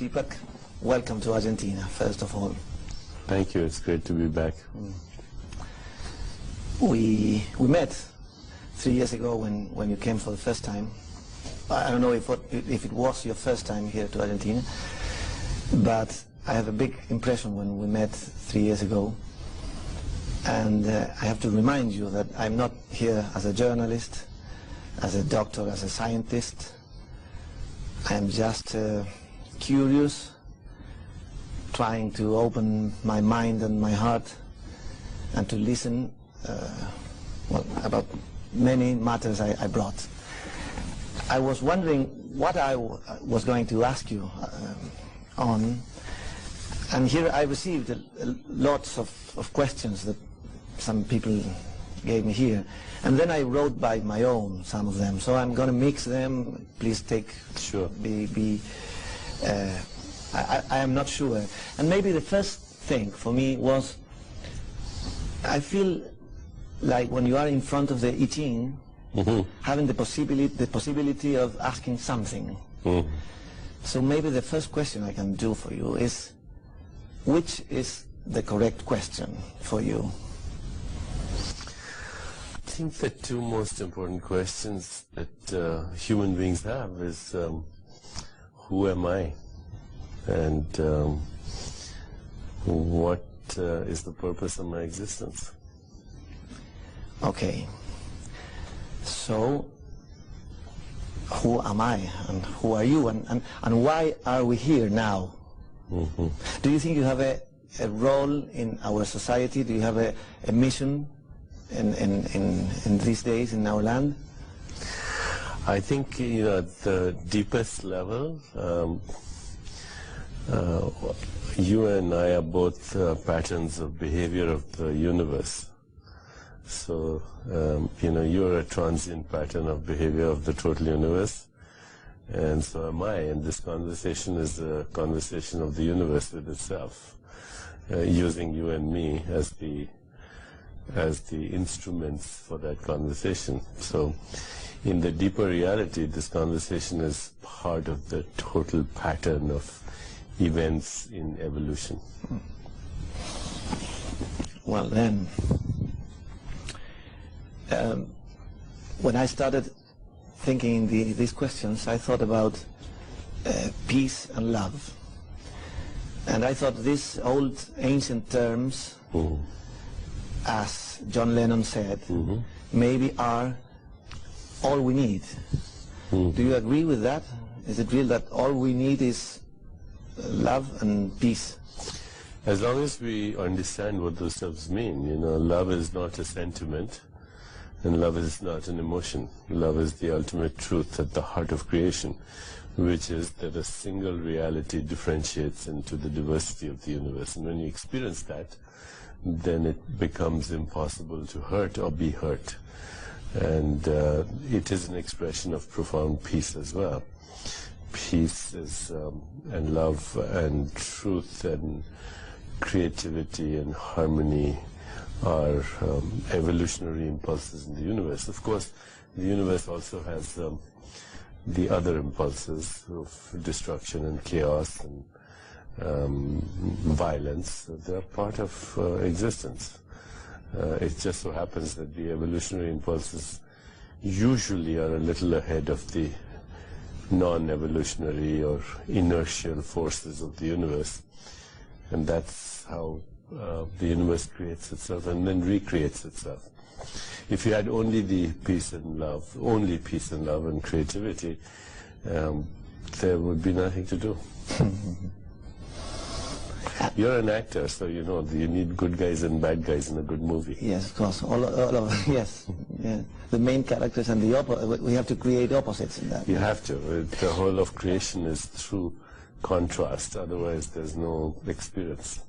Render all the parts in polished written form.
Deepak. Welcome to Argentina, first of all. Thank you. It's great to be back. We met 3 years ago when you came for the first time. I don't know if it was your first time here to Argentina, but I have a big impression when we met 3 years ago. And I have to remind you that I'm not here as a journalist, as a doctor, as a scientist. I'm just curious, trying to open my mind and my heart and to listen about many matters I brought. I was wondering what I was going to ask you on, and here I received lots of questions that some people gave me here, and then I wrote by my own some of them, so I'm going to mix them. Please take, sure. I am not sure. And maybe the first thing for me was, I feel like when you are in front of the eating, having the possibility of asking something. So maybe the first question I can do for you is, which is the correct question for you? I think the two most important questions that human beings have is, who am I? And what is the purpose of my existence? Okay. So, who am I and who are you and why are we here now? Do you think you have a role in our society? Do you have a mission in these days in our land? I think, at the deepest level, you and I are both patterns of behavior of the universe. So, you're a transient pattern of behavior of the total universe, and so am I. And this conversation is a conversation of the universe with itself, using you and me as the instruments for that conversation. So, in the deeper reality, this conversation is part of the total pattern of events in evolution. Well then, when I started thinking these questions, I thought about peace and love. And I thought these old ancient terms, as John Lennon said, maybe are all we need. Do you agree with that? Is it real that all we need is love and peace? As long as we understand what those terms mean, love is not a sentiment, and love is not an emotion. Love is the ultimate truth at the heart of creation, which is that a single reality differentiates into the diversity of the universe. And when you experience that, then it becomes impossible to hurt or be hurt. And it is an expression of profound peace as well. Peace is, and love and truth and creativity and harmony are evolutionary impulses in the universe. Of course, the universe also has the other impulses of destruction and chaos and violence. They are part of existence. It just so happens that the evolutionary impulses usually are a little ahead of the non-evolutionary or inertial forces of the universe. And that's how the universe creates itself and then recreates itself. If you had only the peace and love, only peace and love and creativity, there would be nothing to do. You're an actor, so you know you need good guys and bad guys in a good movie. Yes, of course. All of yes. Yeah. The main characters and we have to create opposites in that. You have to. The whole of creation is through contrast. Otherwise, there's no experience.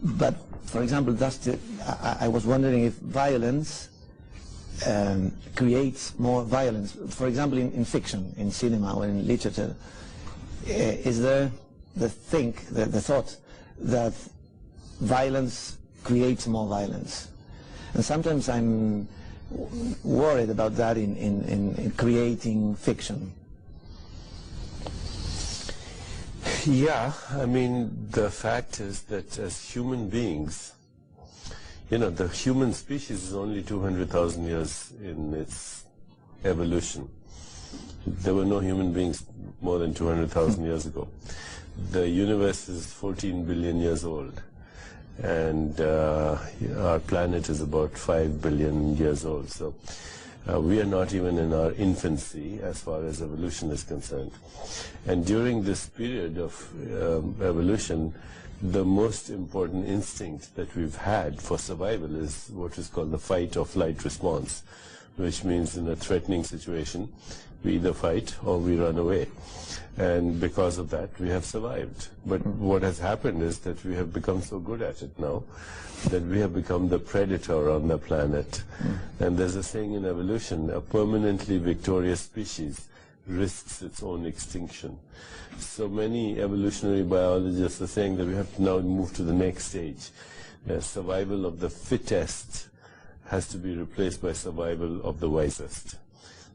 But, for example, I was wondering if violence creates more violence. For example, in fiction, in cinema, or in literature, is there the thought that violence creates more violence? And sometimes I'm worried about that in creating fiction. Yeah, I mean, the fact is that as human beings, the human species is only 200,000 years in its evolution. There were no human beings more than 200,000 years ago. The universe is 14 billion years old, and our planet is about 5 billion years old. So we are not even in our infancy as far as evolution is concerned. And during this period of evolution, the most important instinct that we've had for survival is what is called the fight or flight response, which means in a threatening situation, we either fight or we run away. And because of that, we have survived. But what has happened is that we have become so good at it now that we have become the predator on the planet. And there's a saying in evolution, a permanently victorious species risks its own extinction. So many evolutionary biologists are saying that we have to now move to the next stage. Survival of the fittest has to be replaced by survival of the wisest.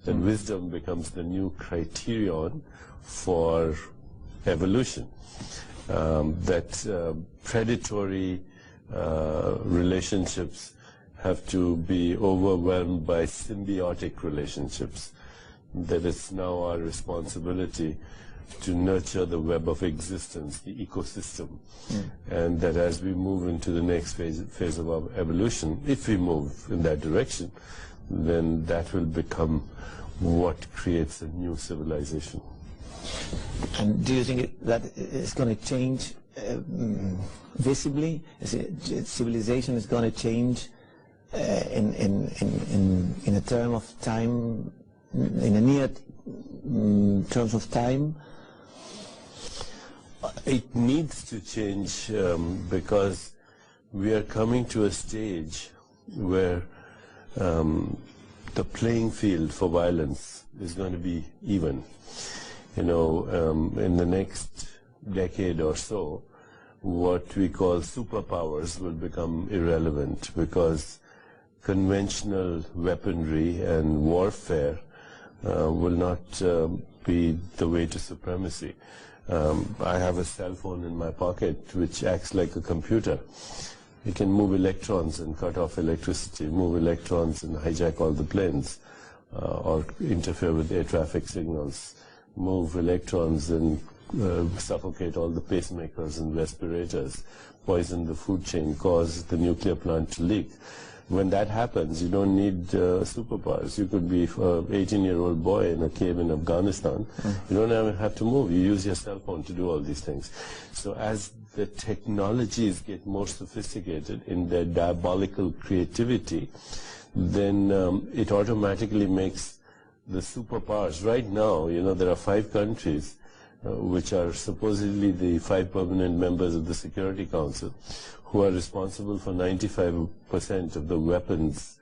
That wisdom becomes the new criterion for evolution. That predatory relationships have to be overwhelmed by symbiotic relationships. That it's now our responsibility to nurture the web of existence, the ecosystem. And that as we move into the next phase of our evolution, if we move in that direction, then that will become what creates a new civilization. And do you think that it's going to change visibly? Civilization is going to change in a term of time, in a near terms of time? It needs to change because we are coming to a stage where the playing field for violence is going to be even. In the next decade or so, what we call superpowers will become irrelevant because conventional weaponry and warfare will not be the way to supremacy. I have a cell phone in my pocket which acts like a computer. It can move electrons and cut off electricity, move electrons and hijack all the planes, or interfere with air traffic signals, move electrons and suffocate all the pacemakers and respirators, poison the food chain, cause the nuclear plant to leak. When that happens, you don't need superpowers. You could be an 18-year-old boy in a cave in Afghanistan. You don't even have to move. You use your cell phone to do all these things. So as the technologies get more sophisticated in their diabolical creativity, then it automatically makes the superpowers. Right now, there are 5 countries which are supposedly the 5 permanent members of the Security Council, who are responsible for 95% of the weapons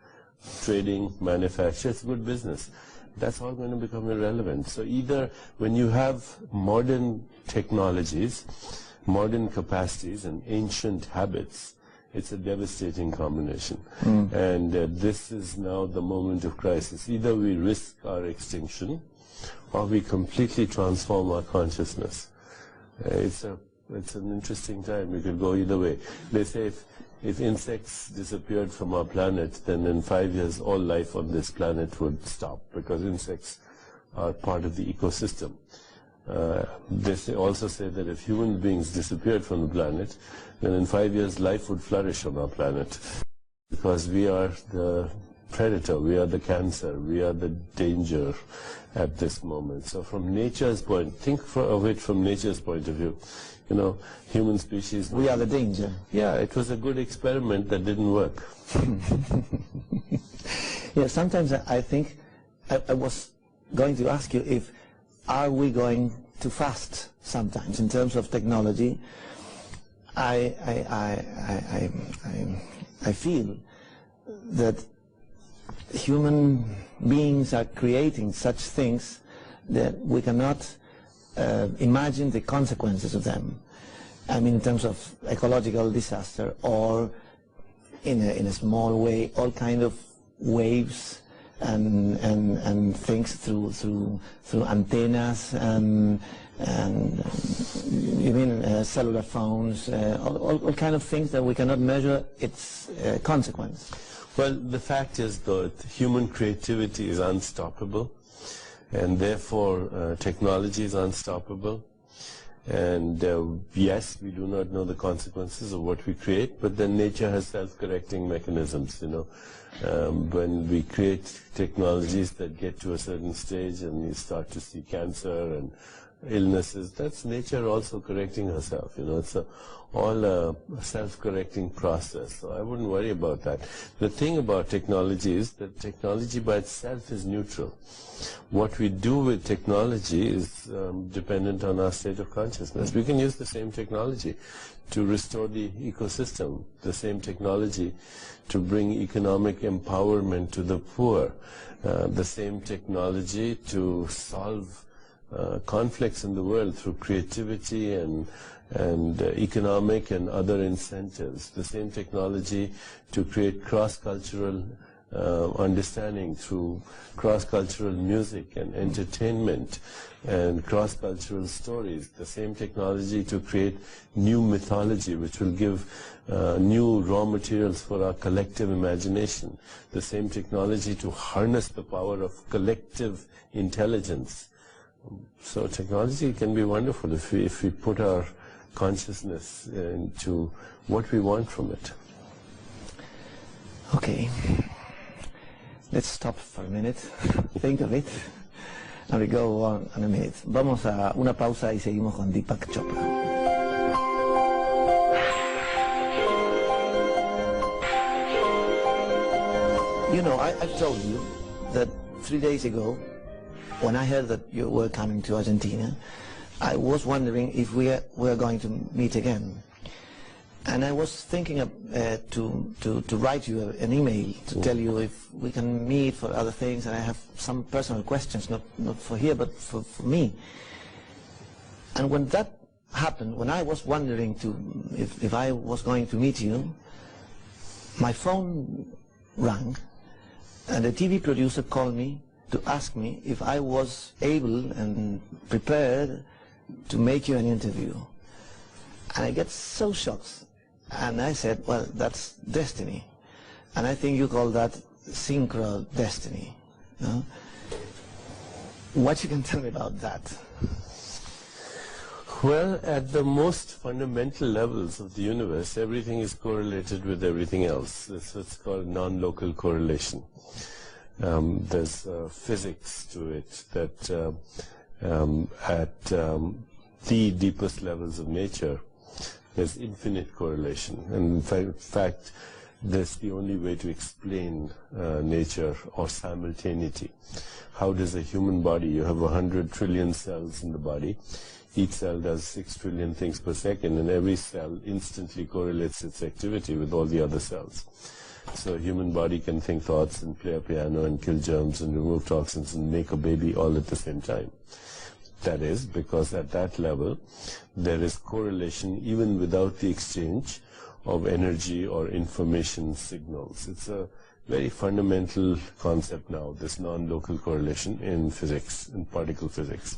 trading, manufacture. It's good business. That's all going to become irrelevant. So either when you have modern technologies, modern capacities, and ancient habits, it's a devastating combination. And this is now the moment of crisis. Either we risk our extinction, or we completely transform our consciousness. It's an interesting time. We could go either way. They say if insects disappeared from our planet, then in 5 years all life on this planet would stop, because insects are part of the ecosystem. They also say that if human beings disappeared from the planet, then in 5 years life would flourish on our planet, because we are the predator, we are the cancer, we are the danger at this moment. So from nature's point, think of it from nature's point of view. Human species... We are the danger. Yeah, it was a good experiment that didn't work. Yeah, sometimes I think, I was going to ask you are we going too fast sometimes in terms of technology? I feel that human beings are creating such things that we cannot imagine the consequences of them. I mean, in terms of ecological disaster, or in a small way, all kind of waves and things through antennas and you mean cellular phones, all kind of things that we cannot measure its consequence. Well, the fact is that human creativity is unstoppable, and therefore technology is unstoppable. And yes, we do not know the consequences of what we create, but then nature has self-correcting mechanisms, you know. When we create technologies that get to a certain stage and you start to see cancer and illnesses, that's nature also correcting herself, you know. It's all a self-correcting process, so I wouldn't worry about that. The thing about technology is that technology by itself is neutral. What we do with technology is dependent on our state of consciousness. We can use the same technology to restore the ecosystem, the same technology to bring economic empowerment to the poor, the same technology to solve conflicts in the world through creativity and economic and other incentives, the same technology to create cross-cultural understanding through cross-cultural music and entertainment and cross-cultural stories, the same technology to create new mythology which will give new raw materials for our collective imagination, the same technology to harness the power of collective intelligence. So technology can be wonderful if we put our consciousness into what we want from it. Okay. Let's stop for a minute, think of it, and we go on in a minute. Vamos a una pausa y seguimos con Deepak Chopra. You know, I've told you that 3 days ago, when I heard that you were coming to Argentina, I was wondering if we were going to meet again. And I was thinking of, to write you an email to tell you if we can meet for other things, and I have some personal questions, not for here, but for me. And when that happened, when I was wondering if I was going to meet you, my phone rang, and the TV producer called me to ask me if I was able and prepared to make you an interview. And I get so shocked. And I said, well, that's destiny. And I think you call that synchro destiny. You know? What you can tell me about that? Well, at the most fundamental levels of the universe, everything is correlated with everything else. That's what's called non-local correlation. There's physics to it that at the deepest levels of nature, there's infinite correlation. And in fact, that's the only way to explain nature or simultaneity. How does a human body, you have 100 trillion cells in the body, each cell does 6 trillion things per second, and every cell instantly correlates its activity with all the other cells. So a human body can think thoughts and play a piano and kill germs and remove toxins and make a baby all at the same time. That is because at that level there is correlation even without the exchange of energy or information signals. It's a very fundamental concept now, this non-local correlation in physics, in particle physics.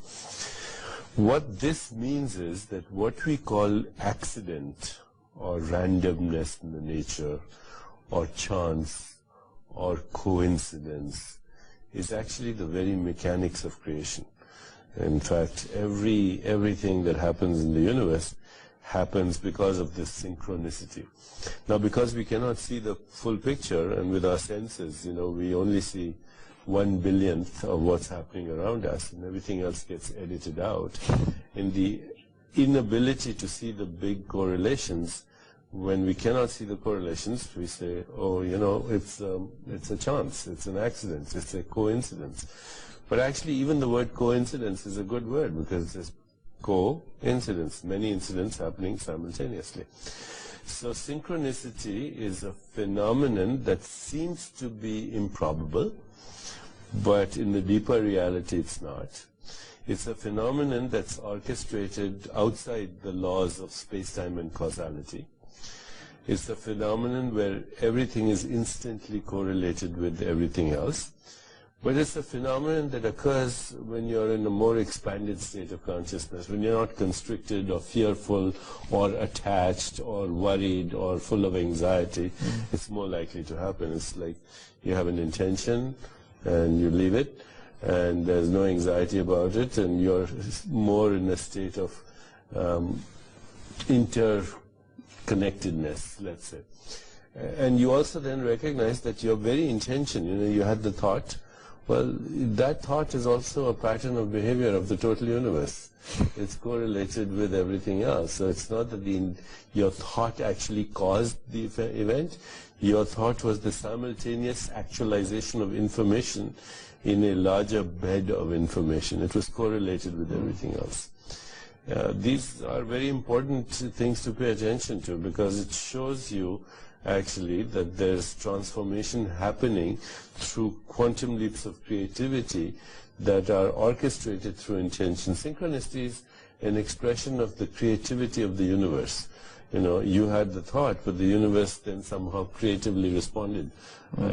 What this means is that what we call accident or randomness in the nature or chance or coincidence is actually the very mechanics of creation. In fact, everything that happens in the universe happens because of this synchronicity. Now, because we cannot see the full picture, and with our senses, you know, we only see 1/1000th of what's happening around us, and everything else gets edited out. In the inability to see the big correlations, when we cannot see the correlations, we say, oh, you know, it's a chance, it's an accident, it's a coincidence. But actually, even the word coincidence is a good word, because it's coincidence, many incidents happening simultaneously. So synchronicity is a phenomenon that seems to be improbable, but in the deeper reality it's not. It's a phenomenon that's orchestrated outside the laws of space-time and causality. It's a phenomenon where everything is instantly correlated with everything else. But it's a phenomenon that occurs when you're in a more expanded state of consciousness, when you're not constricted or fearful or attached or worried or full of anxiety. It's more likely to happen. It's like you have an intention and you leave it, and there's no anxiety about it, and you're more in a state of interconnectedness, let's say. And you also then recognize that your very intention, you had the thought. Well, that thought is also a pattern of behavior of the total universe. It's correlated with everything else. So it's not that your thought actually caused the event. Your thought was the simultaneous actualization of information in a larger bed of information. It was correlated with everything else. These are very important things to pay attention to, because it shows you actually that there's transformation happening through quantum leaps of creativity that are orchestrated through intention. Synchronicity is an expression of the creativity of the universe. You had the thought, but the universe then somehow creatively responded,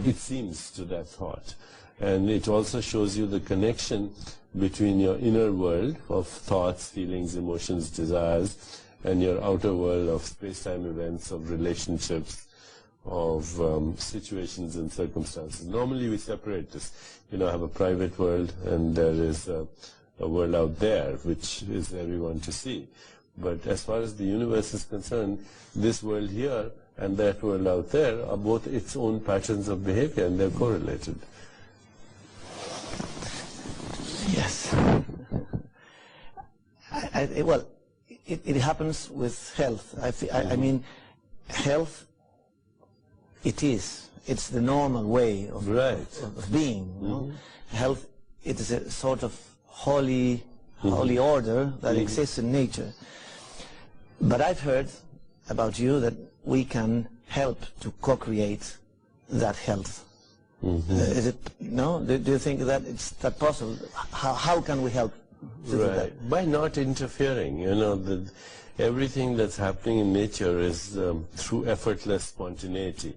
it seems, to that thought. And it also shows you the connection between your inner world of thoughts, feelings, emotions, desires, and your outer world of space-time events, of relationships, of situations and circumstances. Normally we separate this. I have a private world, and there is a world out there which is everyone to see. But as far as the universe is concerned, this world here and that world out there are both its own patterns of behavior, and they're correlated. Yes. Well, it happens with health. I mean, health, it's the normal way of being. Health, it is a sort of holy order that exists in nature. But I've heard about you that we can help to co-create that health. Is it, no? Do you think that it's that possible? How can we help to do that? By not interfering. Everything that's happening in nature is through effortless spontaneity.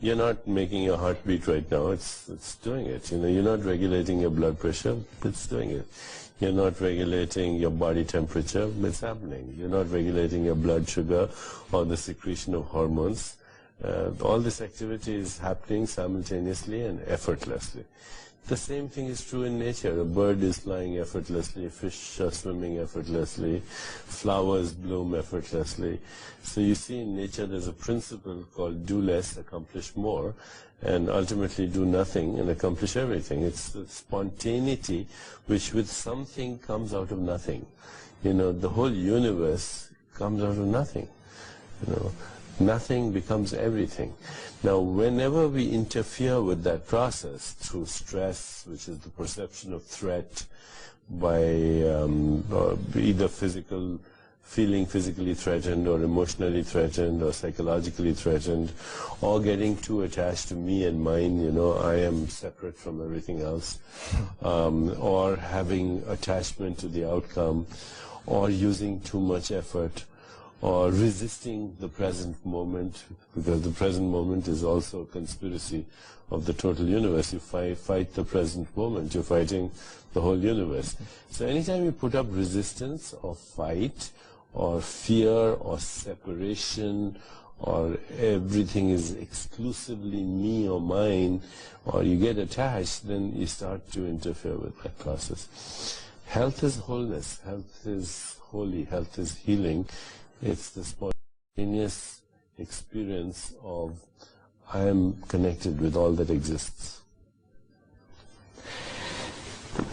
You're not making your heart beat right now, it's doing it. You're not regulating your blood pressure, it's doing it. You're not regulating your body temperature, it's happening. You're not regulating your blood sugar or the secretion of hormones. All this activity is happening simultaneously and effortlessly. The same thing is true in nature. A bird is flying effortlessly, fish are swimming effortlessly, flowers bloom effortlessly. So you see in nature there's a principle called do less, accomplish more, and ultimately do nothing and accomplish everything. It's the spontaneity which with something comes out of nothing. The whole universe comes out of nothing. Nothing becomes everything. Now, whenever we interfere with that process through stress, which is the perception of threat, by either feeling physically threatened or emotionally threatened or psychologically threatened, or getting too attached to me and mine, I am separate from everything else, or having attachment to the outcome, or using too much effort, or resisting the present moment, because the present moment is also a conspiracy of the total universe. You fight the present moment, you're fighting the whole universe. So anytime you put up resistance or fight or fear or separation, or everything is exclusively me or mine, or you get attached, then you start to interfere with that process. Health is wholeness, health is holy, health is healing. It's the spontaneous experience of I am connected with all that exists.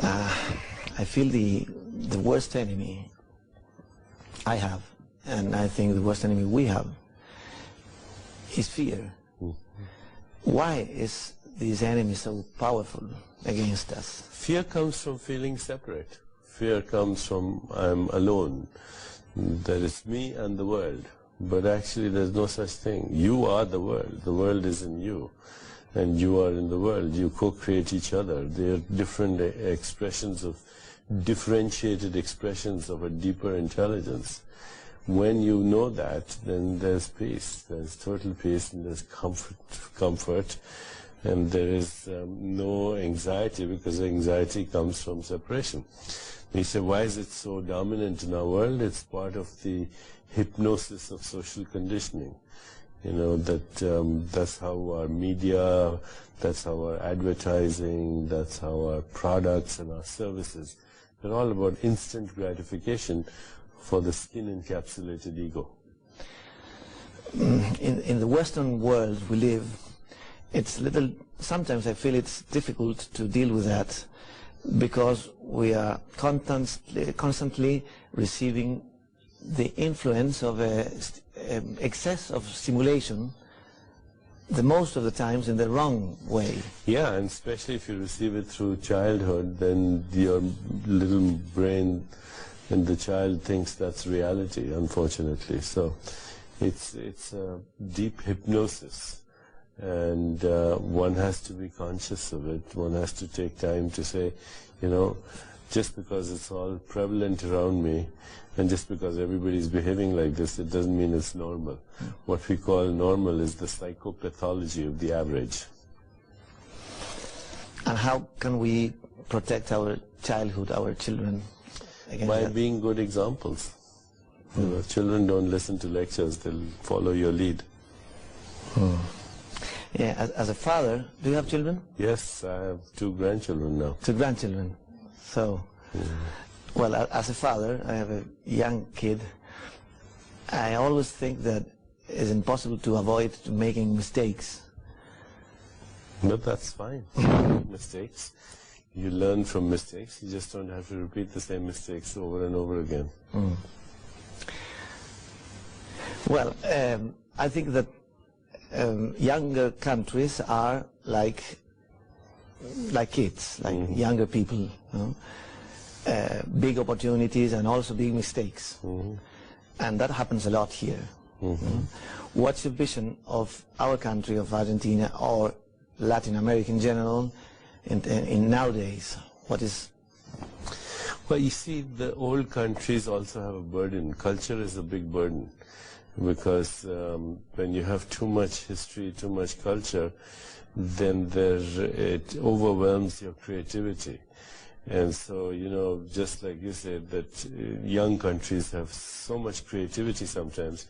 I feel the worst enemy I have, and I think the worst enemy we have, is fear. Why is this enemy so powerful against us? Fear comes from feeling separate. Fear comes from I'm alone. There is me and the world, but actually there's no such thing. You are the world is in you, and you are in the world. You co-create each other. They are different expressions of, differentiated expressions of a deeper intelligence. When you know that, then there's peace, there's total peace, and there's comfort, And there is no anxiety, because anxiety comes from separation. You say, why is it so dominant in our world? It's part of the hypnosis of social conditioning. You know, that's how our media, that's how our advertising, that's how our products and our services, they're all about instant gratification for the skin-encapsulated ego. In the Western world we live, sometimes I feel it's difficult to deal with that, because we are constantly receiving the influence of excess of stimulation, the most of the times in the wrong way. Yeah, and especially if you receive it through childhood, then your little brain and the child thinks that's reality, unfortunately. So it's a deep hypnosis, and one has to be conscious of it. One has to take time to say, you know, just because it's all prevalent around me, and just because everybody's behaving like this, it doesn't mean it's normal. What we call normal is the psychopathology of the average. And how can we protect our childhood, our children against By that? being good examples. You know, children don't listen to lectures, they'll follow your lead. Yeah, as a father, do you have children? Yes, I have 2 grandchildren now. 2 grandchildren. So, well, as a father, I have a young kid. I always think that it's impossible to avoid making mistakes. But that's fine. You make mistakes. You learn from mistakes. You just don't have to repeat the same mistakes over and over again. Well, I think that younger countries are like kids, like younger people. You know? Big opportunities and also big mistakes. And that happens a lot here. What's your vision of our country, of Argentina, or Latin America in general, in nowadays? What is... Well, you see, the old countries also have a burden. Culture is a big burden, because when you have too much history, too much culture, then it overwhelms your creativity. And so, you know, just like you said, that young countries have so much creativity sometimes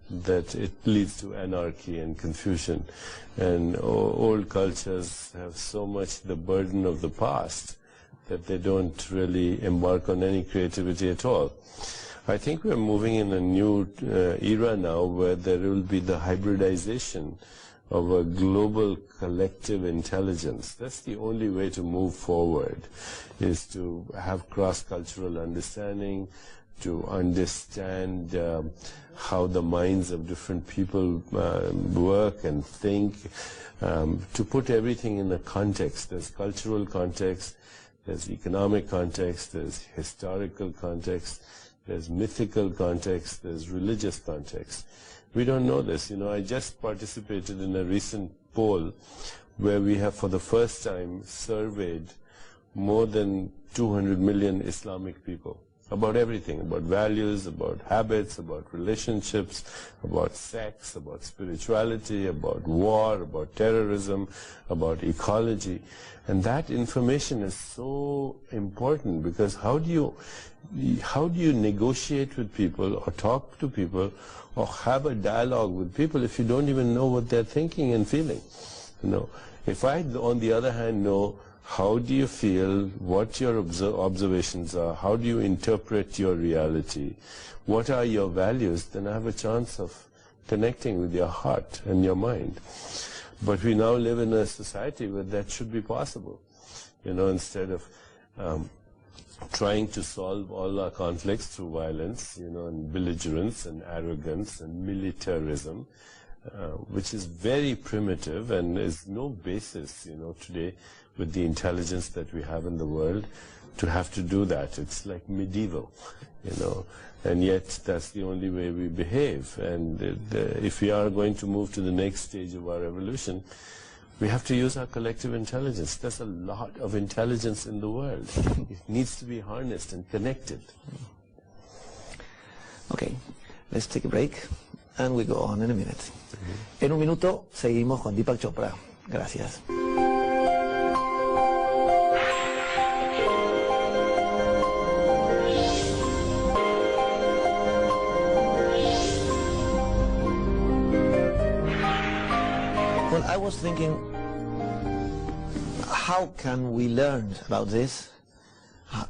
that it leads to anarchy and confusion. And old cultures have so much the burden of the past that they don't really embark on any creativity at all. I think we're moving in a new era now, where there will be the hybridization of a global collective intelligence. That's the only way to move forward, is to have cross-cultural understanding, to understand how the minds of different people work and think, to put everything in a context. There's cultural context, there's economic context, there's historical context, there's mythical context, there's religious context. We don't know this. You know, I just participated in a recent poll where we have for the first time surveyed more than 200 million Islamic people about everything, about values, about habits, about relationships, about sex, about spirituality, about war, about terrorism, about ecology. And that information is so important, because how do you negotiate with people or talk to people or have a dialogue with people if you don't even know what they're thinking and feeling? You know, if I, on the other hand, know how do you feel, what your observations are, how do you interpret your reality, what are your values, then I have a chance of connecting with your heart and your mind. But we now live in a society where that should be possible. You know, instead of trying to solve all our conflicts through violence, you know, and belligerence and arrogance and militarism, which is very primitive and is no basis, you know, today with the intelligence that we have in the world, to have to do that. It's like medieval, you know, and yet that's the only way we behave. And if we are going to move to the next stage of our evolution, we have to use our collective intelligence. There's a lot of intelligence in the world. It needs to be harnessed and connected. Okay, let's take a break and we go on in a minute. En un minuto seguimos con Deepak Chopra. Gracias. Well, I was thinking, how can we learn about this?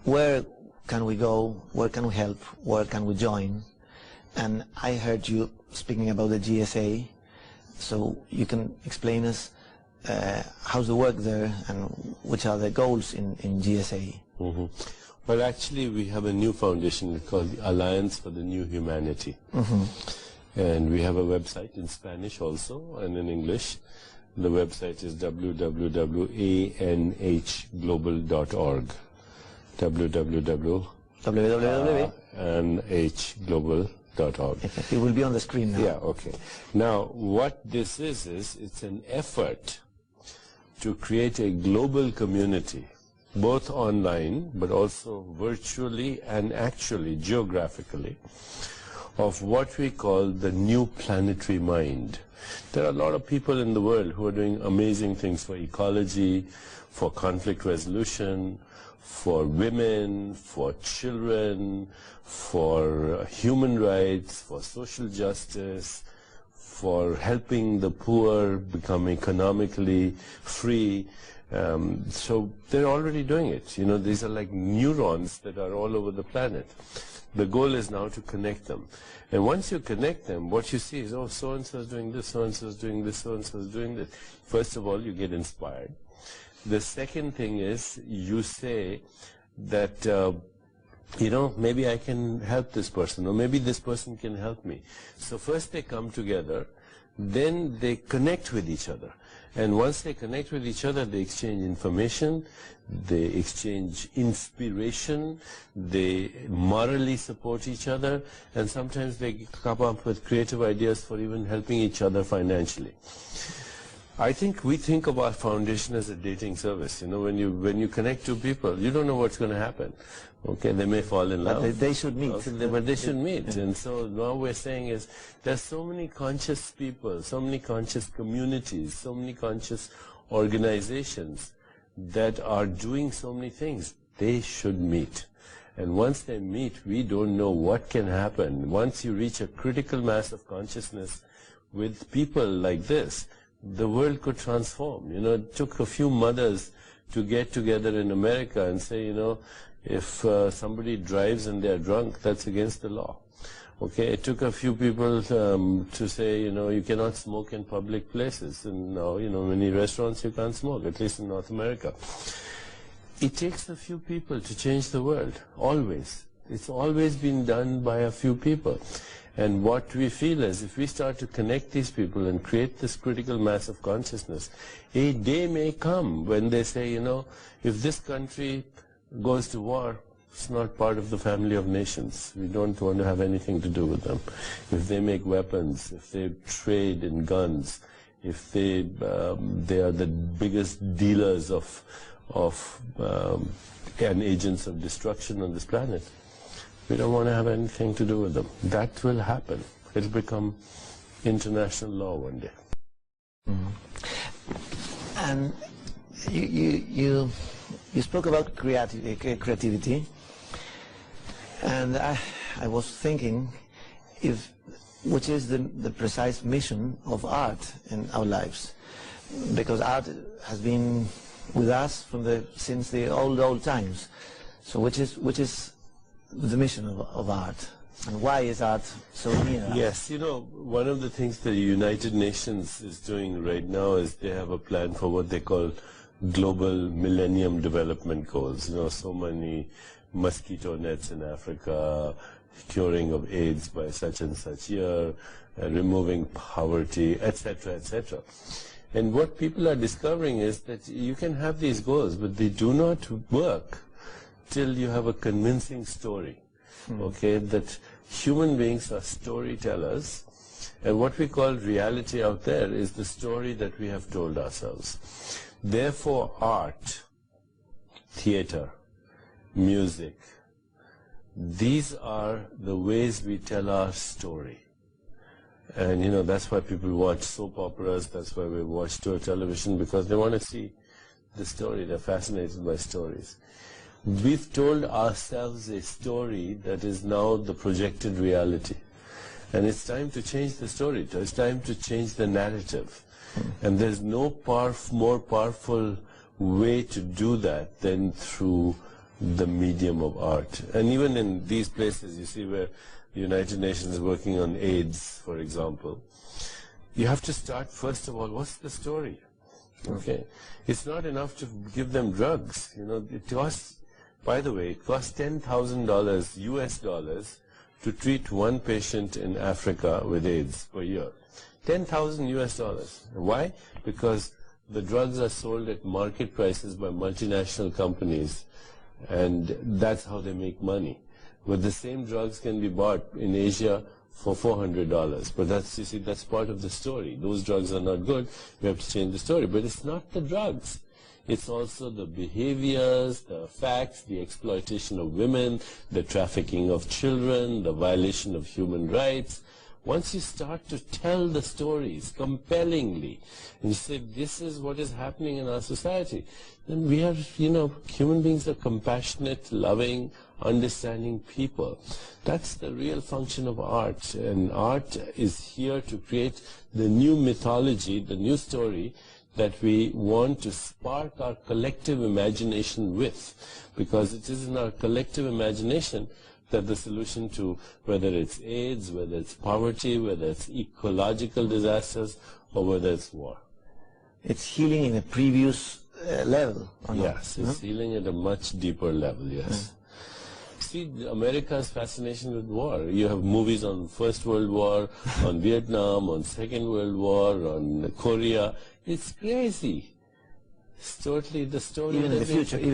Where can we go? Where can we help? Where can we join? And I heard you speaking about the GSA, so you can explain us how's the work there and which are the goals in GSA? Mm-hmm. Well, actually, we have a new foundation called the Alliance for the New Humanity. Mm-hmm. And we have a website in Spanish also and in English. The website is www.anhglobal.org. www.anhglobal.org. It will be on the screen now. Yeah, okay. Now, what this is it's an effort to create a global community, both online, but also virtually and actually geographically, of what we call the new planetary mind. There are a lot of people in the world who are doing amazing things for ecology, for conflict resolution, for women, for children, for human rights, for social justice, for helping the poor become economically free. So they're already doing it. You know, these are like neurons that are all over the planet. The goal is now to connect them. And once you connect them, what you see is, oh, so-and-so is doing this, so-and-so is doing this, so-and-so is doing this. First of all, you get inspired. The second thing is you say that, you know, maybe I can help this person, or maybe this person can help me. So first they come together, then they connect with each other. And once they connect with each other, they exchange information, they exchange inspiration, they morally support each other, and sometimes they come up with creative ideas for even helping each other financially. I think we think of our foundation as a dating service. You know, when you connect two people, you don't know what's going to happen. Okay, they may fall in love. But they should meet. Okay, but they should meet. And so now we're saying is there's so many conscious people, so many conscious communities, so many conscious organizations that are doing so many things. They should meet. And once they meet, we don't know what can happen. Once you reach a critical mass of consciousness with people like this, the world could transform. You know, it took a few mothers to get together in America and say, you know, if somebody drives and they're drunk, that's against the law. Okay, it took a few people to say, you know, you cannot smoke in public places. And now, you know, many restaurants you can't smoke, at least in North America. It takes a few people to change the world, always. It's always been done by a few people. And what we feel is if we start to connect these people and create this critical mass of consciousness, a day may come when they say, you know, if this country goes to war, it's not part of the family of nations. We don't want to have anything to do with them. If they make weapons, if they trade in guns, if they are the biggest dealers and agents of destruction on this planet, we don't want to have anything to do with them. That will happen. It'll become international law one day. Mm-hmm. And you spoke about creativity, and I was thinking which is the precise mission of art in our lives, because art has been with us since the old times. So which is the mission of art, and why is art so near us? Yes, you know, one of the things the United Nations is doing right now is they have a plan for what they call global Millennium Development Goals. You know, so many mosquito nets in Africa, curing of AIDS by such and such year, removing poverty, etc., etc. And what people are discovering is that you can have these goals, but they do not work till you have a convincing story. Okay, that human beings are storytellers, and what we call reality out there is the story that we have told ourselves. Therefore, art, theater, music, these are the ways we tell our story. And, you know, that's why people watch soap operas, that's why we watch tour television, because they want to see the story. They're fascinated by stories. We've told ourselves a story that is now the projected reality. And it's time to change the story. It's time to change the narrative. And there's no more powerful way to do that than through the medium of art. And even in these places, you see where the United Nations is working on AIDS, for example, you have to start, first of all, what's the story? Okay. It's not enough to give them drugs. You know, it costs, by the way, it costs $10,000 US dollars to treat one patient in Africa with AIDS per year. 10,000 US dollars. Why? Because the drugs are sold at market prices by multinational companies, and that's how they make money. But the same drugs can be bought in Asia for $400. But that's, you see, that's part of the story. Those drugs are not good. We have to change the story. But it's not the drugs. It's also the behaviors, the facts, the exploitation of women, the trafficking of children, the violation of human rights. Once you start to tell the stories compellingly, and you say, this is what is happening in our society, then we are, you know, human beings are compassionate, loving, understanding people. That's the real function of art. And art is here to create the new mythology, the new story that we want to spark our collective imagination with. Because it is in our collective imagination that the solution to whether it's AIDS, whether it's poverty, whether it's ecological disasters, or whether it's war. It's healing in a previous level. Yes, it's healing at a much deeper level, yes. See, America's fascination with war. You have movies on First World War, on Vietnam, on Second World War, on Korea. It's crazy. It's totally the story. Even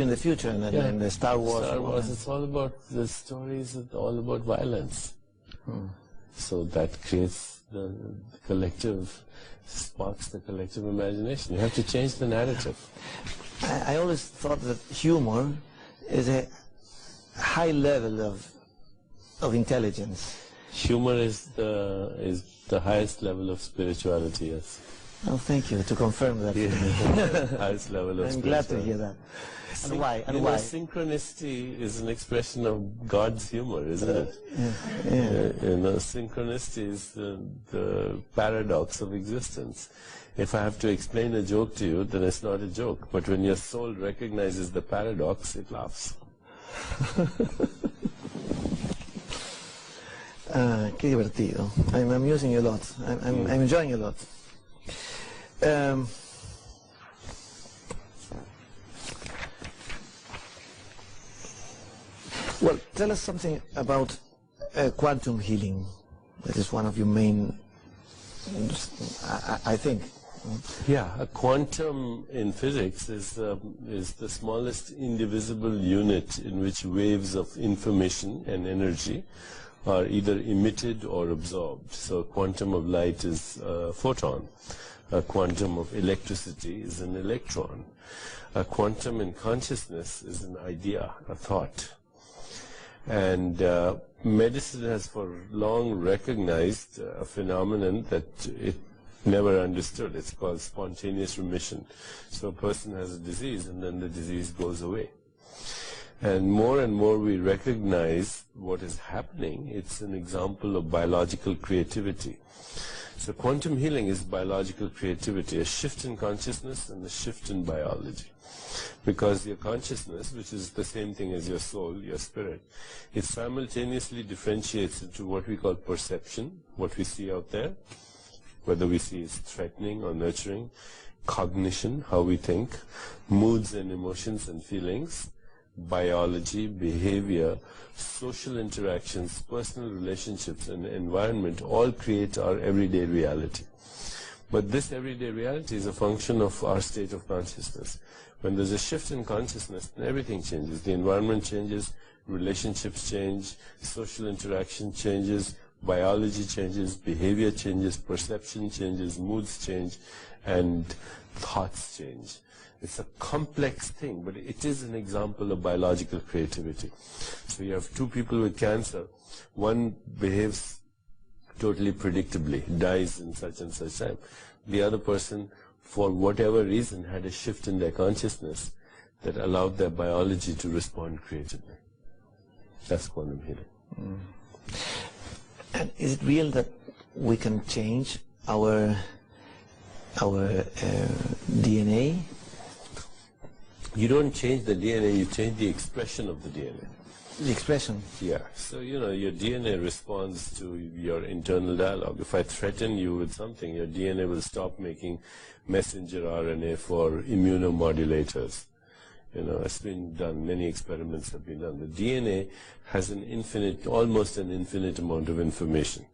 the future, and the Star Wars. Star Wars, it's all about, the stories are all about violence. So that creates the collective, sparks the collective imagination. You have to change the narrative. I always thought that humor is a high level of intelligence. Humor is the highest level of spirituality, yes. Oh, thank you to confirm that. Highest level of I'm glad to hear that. And why? And why? Synchronicity is an expression of God's humor, isn't it? You know, synchronicity is the paradox of existence. If I have to explain a joke to you, then it's not a joke. But when your soul recognizes the paradox, it laughs. Qué divertido. I'm using a lot. I'm enjoying a lot. Well, tell us something about quantum healing. That is one of your main, I think. Yeah, a quantum in physics is the smallest indivisible unit in which waves of information and energy are either emitted or absorbed. So a quantum of light is a photon. A quantum of electricity is an electron. A quantum in consciousness is an idea, a thought. And medicine has for long recognized a phenomenon that it never understood. It's called spontaneous remission. So a person has a disease and then the disease goes away. And more we recognize what is happening. It's an example of biological creativity. So quantum healing is biological creativity, a shift in consciousness and a shift in biology. Because your consciousness, which is the same thing as your soul, your spirit, it simultaneously differentiates into what we call perception, what we see out there, whether we see it's threatening or nurturing, cognition, how we think, moods and emotions and feelings, biology, behavior, social interactions, personal relationships, and environment all create our everyday reality. But this everyday reality is a function of our state of consciousness. When there's a shift in consciousness, then everything changes. The environment changes, relationships change, social interaction changes, biology changes, behavior changes, perception changes, moods change, and thoughts change. It's a complex thing, but it is an example of biological creativity. So you have two people with cancer. One behaves totally predictably, dies in such and such time. The other person, for whatever reason, had a shift in their consciousness that allowed their biology to respond creatively. That's quantum healing. Mm. And is it real that we can change our DNA? You don't change the DNA, you change the expression of the DNA. The expression? Yeah. So, your DNA responds to your internal dialogue. If I threaten you with something, your DNA will stop making messenger RNA for immunomodulators. It's been done, many experiments have been done. The DNA has almost an infinite amount of information.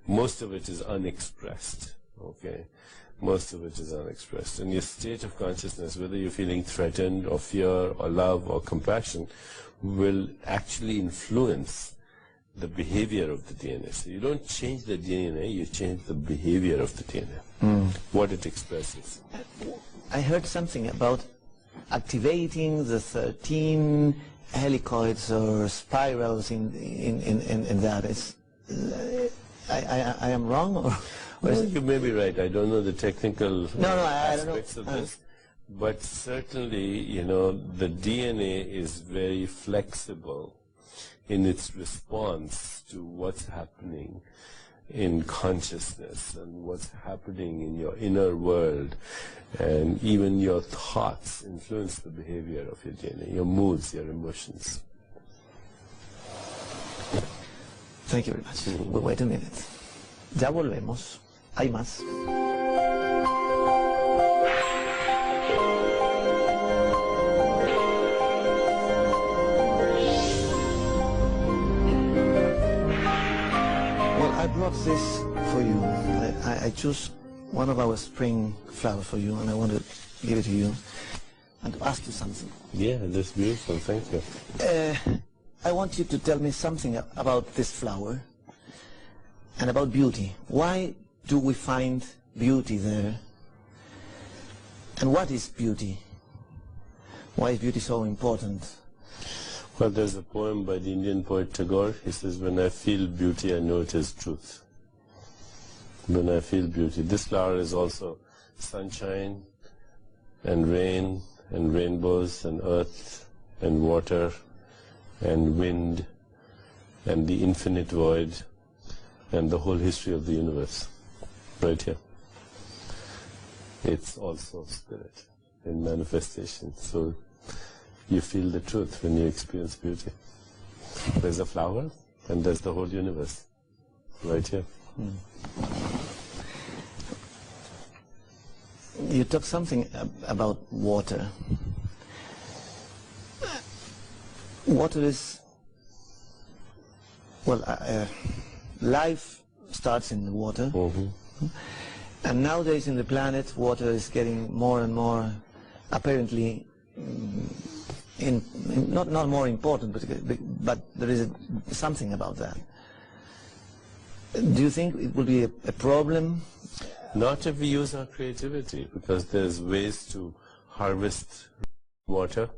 Most of it is unexpressed, okay? Most of it is unexpressed. And your state of consciousness, whether you're feeling threatened or fear or love or compassion, will actually influence the behavior of the DNA. So you don't change the DNA, you change the behavior of the DNA, what it expresses. I heard something about activating the 13 helicoids or spirals in that. I am wrong, or you may be right. I don't know the technical I aspects don't know. of this. But certainly, the DNA is very flexible in its response to what's happening in consciousness and what's happening in your inner world. And even your thoughts influence the behavior of your DNA, your moods, your emotions. Thank you very much. Well, wait a minute. Ya volvemos. Hay más. I brought this for you. I chose one of our spring flowers for you, and I want to give it to you and to ask you something. Yeah, that's beautiful. Thank you. I want you to tell me something about this flower and about beauty. Why do we find beauty there? And what is beauty? Why is beauty so important? Well, there's a poem by the Indian poet Tagore. He says, when I feel beauty, I know it is truth. When I feel beauty. This flower is also sunshine and rain and rainbows and earth and water and wind and the infinite void and the whole history of the universe. Right here. It's also spirit in manifestation. So you feel the truth when you experience beauty. There's a flower, and there's the whole universe, right here. You talk something about water. Water is, life starts in the water. And nowadays in the planet, water is getting more and more, apparently, not more important, but there is something about that. Do you think it will be a problem? Not if we use our creativity, because there's ways to harvest water.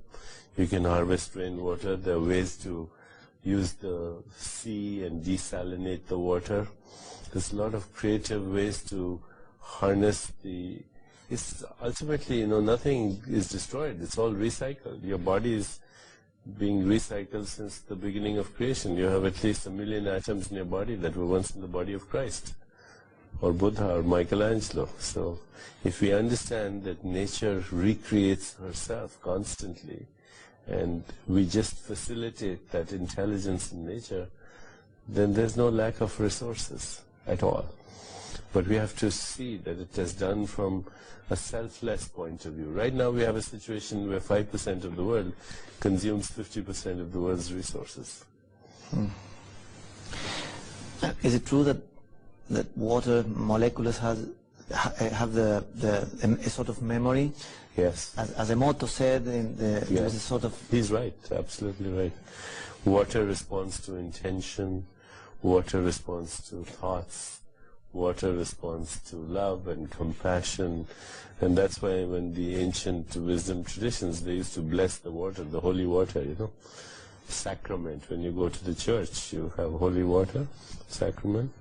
You can harvest rainwater. There are ways to use the sea and desalinate the water. There's a lot of creative ways to harness it's ultimately, nothing is destroyed. It's all recycled. Your body is being recycled since the beginning of creation. You have at least 1 million atoms in your body that were once in the body of Christ, or Buddha, or Michelangelo. So if we understand that nature recreates herself constantly, and we just facilitate that intelligence in nature, then there's no lack of resources at all. But we have to see that it is done from a selfless point of view. Right now we have a situation where 5% of the world consumes 50% of the world's resources. Is it true that water molecules have a sort of memory? Yes. As Emoto said, there is a sort of... He's right, absolutely right. Water responds to intention, water responds to thoughts, water responds to love and compassion, and that's why when the ancient wisdom traditions, they used to bless the water, the holy water, sacrament. When you go to the church, you have holy water, sacrament,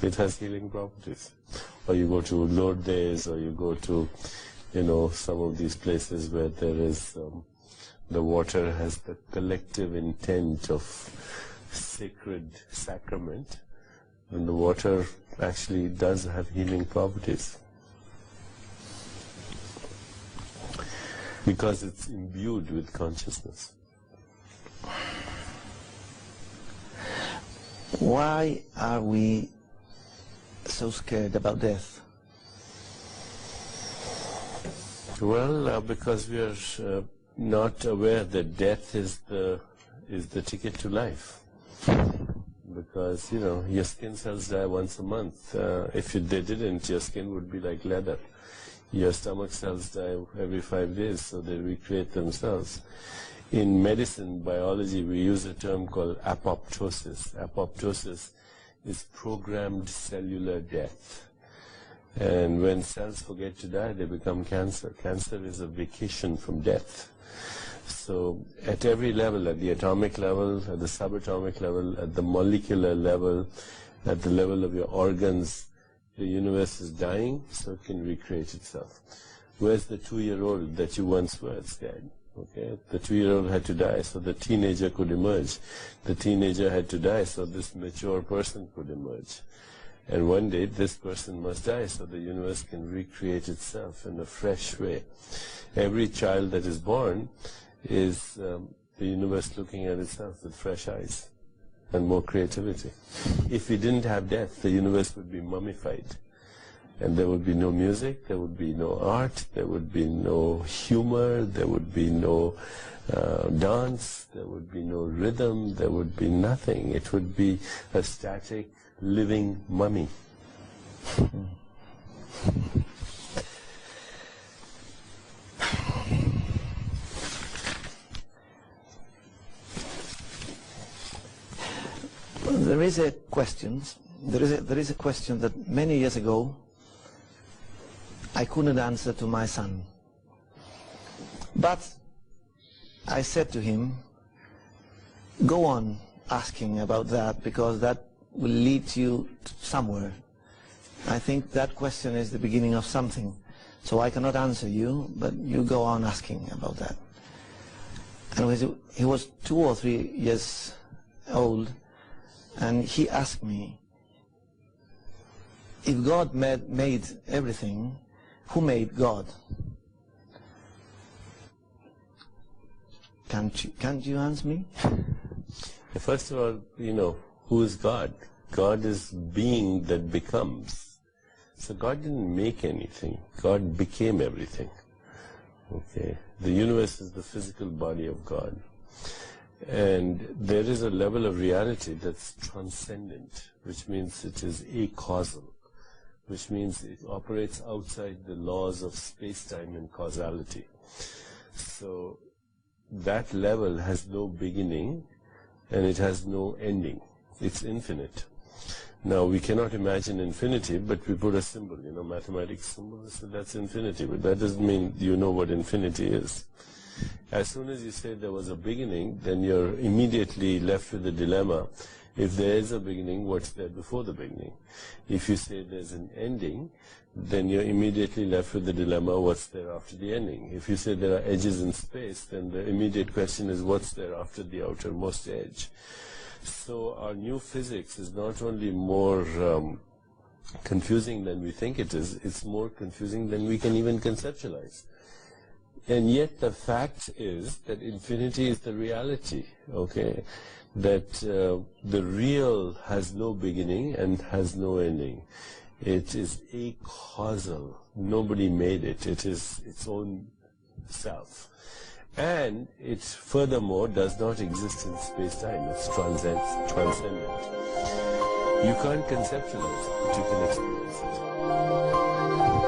It has healing properties. Or you go to Lourdes, or you go to, some of these places where there is, the water has the collective intent of sacred sacrament, and the water actually does have healing properties. Because it's imbued with consciousness. Why are we so scared about death? Well, because we are not aware that death is the ticket to life. Because, your skin cells die once a month. If they didn't, your skin would be like leather. Your stomach cells die every 5 days, so they recreate themselves. In medicine, biology, we use a term called apoptosis. Apoptosis is programmed cellular death. And when cells forget to die, they become cancer. Cancer is a vacation from death. So at every level, at the atomic level, at the subatomic level, at the molecular level, at the level of your organs, the universe is dying, so it can recreate itself. Where's the 2-year-old that you once were? It's dead. Okay? The 2-year-old had to die so the teenager could emerge. The teenager had to die so this mature person could emerge. And one day this person must die so the universe can recreate itself in a fresh way. Every child that is born is the universe looking at itself with fresh eyes and more creativity. If we didn't have death, the universe would be mummified. And there would be no music, there would be no art, there would be no humor, there would be no dance, there would be no rhythm, there would be nothing. It would be a static, living mummy. There is a question that many years ago I couldn't answer to my son. But I said to him, go on asking about that, because that will lead you somewhere. I think that question is the beginning of something. So I cannot answer you, but you go on asking about that. And he was 2 or 3 years old, and he asked me, if God made everything, who made God? Can't you answer me? First of all, who is God? God is being that becomes. So God didn't make anything. God became everything. Okay. The universe is the physical body of God. And there is a level of reality that's transcendent, which means it is acausal, which means it operates outside the laws of space-time and causality. So that level has no beginning and it has no ending. It's infinite. Now, we cannot imagine infinity, but we put a symbol, mathematics symbol, so that's infinity. But that doesn't mean you know what infinity is. As soon as you say there was a beginning, then you're immediately left with the dilemma. If there is a beginning, what's there before the beginning? If you say there's an ending, then you're immediately left with the dilemma, what's there after the ending? If you say there are edges in space, then the immediate question is, what's there after the outermost edge? So our new physics is not only more confusing than we think it is, it's more confusing than we can even conceptualize. And yet the fact is that infinity is the reality, okay? That the real has no beginning and has no ending. It is acausal. Nobody made it. It is its own self. And it furthermore does not exist in space-time. It's transcendent. You can't conceptualize it, but you can experience it.